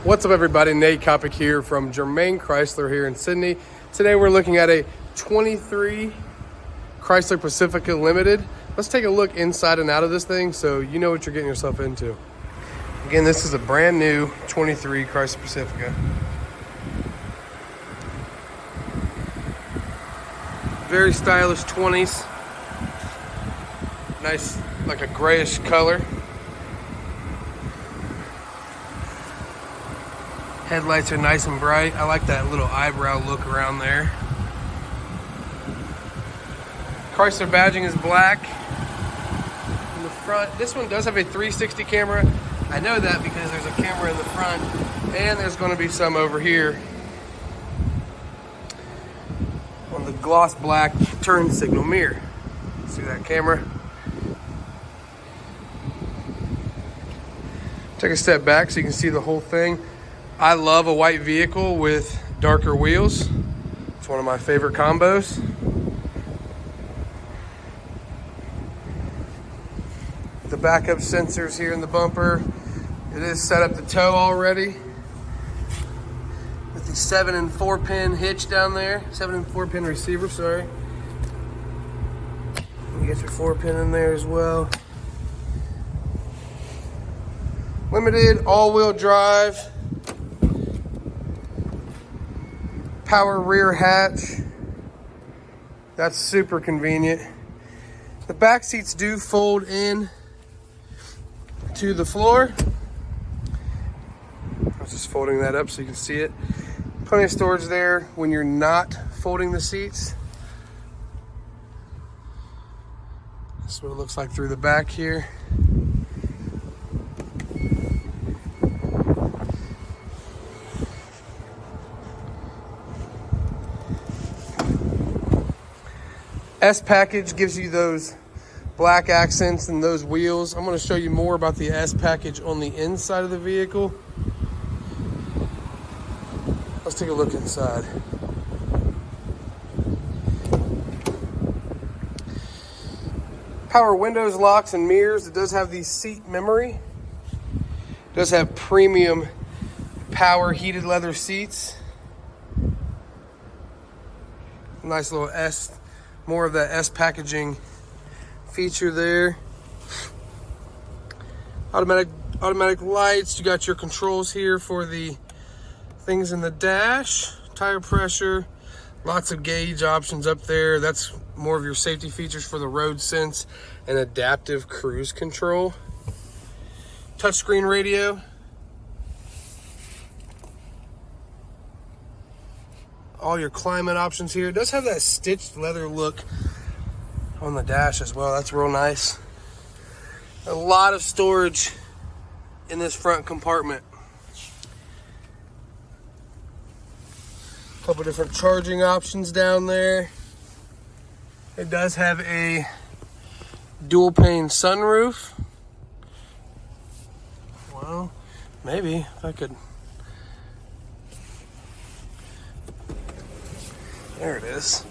What's up everybody, Nate Kopic here from Germain Chrysler here in Sydney. Today we're looking at a 23 Chrysler Pacifica Limited. Let's take a look inside and out of this thing so you know what you're getting yourself into. Again, this is a brand new 23 Chrysler Pacifica. Very stylish 20s. Nice, like a grayish color. Headlights are nice and bright. I like that little eyebrow look around there. Chrysler badging is black. In the front, this one does have a 360 camera. I know that because there's a camera in the front and there's going to be some over here on the gloss black turn signal mirror. See that camera? Take a step back so you can see the whole thing. I love a white vehicle with darker wheels. It's one of my favorite combos. The backup sensors here in the bumper. It is set up to tow already. With the 7 and 4 pin hitch down there. 7 and 4 pin receiver, sorry. You get your 4 pin in there as well. Limited all-wheel drive. Power rear hatch. That's super convenient. The back seats do fold in to the floor. I was just folding that up so you can see it. Plenty of storage there when you're not folding the seats. That's what it looks like through the back here. S package gives you those black accents and those wheels. I'm going to show you more about the S package on the inside of the vehicle. Let's take a look inside. Power windows, locks, and mirrors. It does have the seat memory. It does have premium power heated leather seats. Nice little S. More of that S packaging feature there. Automatic lights. You got your controls here for the things in the dash. Tire pressure. Lots of gauge options up there. That's more of your safety features for the road sense and adaptive cruise control. Touchscreen radio. All your climate options here. It does have that stitched leather look on the dash as well. That's real nice. A lot of storage in this front compartment. A couple different charging options down there. It does have a dual pane sunroof. Well, maybe if I could. There it is.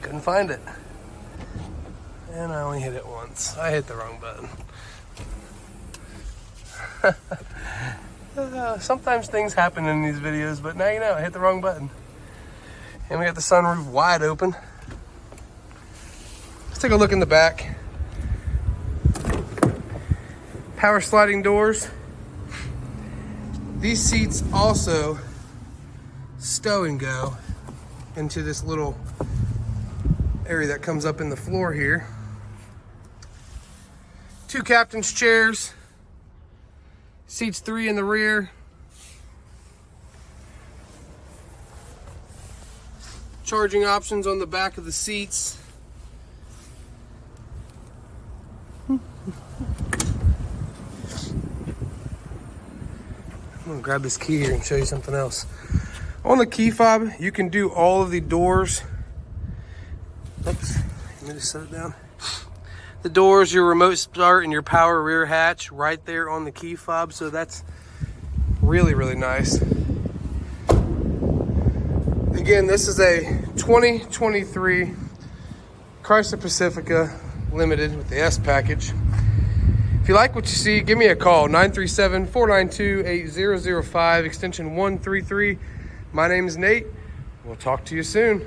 Couldn't find it. And I only hit it once. I hit the wrong button. Sometimes things happen in these videos, but now you know, I hit the wrong button. And we got the sunroof wide open. Let's take a look in the back. Power sliding doors. These seats also stow and go into this little area that comes up in the floor here. 2 captain's chairs. Seats 3 in the rear. Charging options on the back of the seats. I'm gonna grab this key here and show you something else. On the key fob, you can do all of the doors. Oops, let me just set it down. The doors, your remote start, and your power rear hatch right there on the key fob. So that's really, really nice. Again, this is a 2023 Chrysler Pacifica Limited with the S package. If you like what you see, give me a call, 937-492-8005, extension 133. My name is Nate. We'll talk to you soon.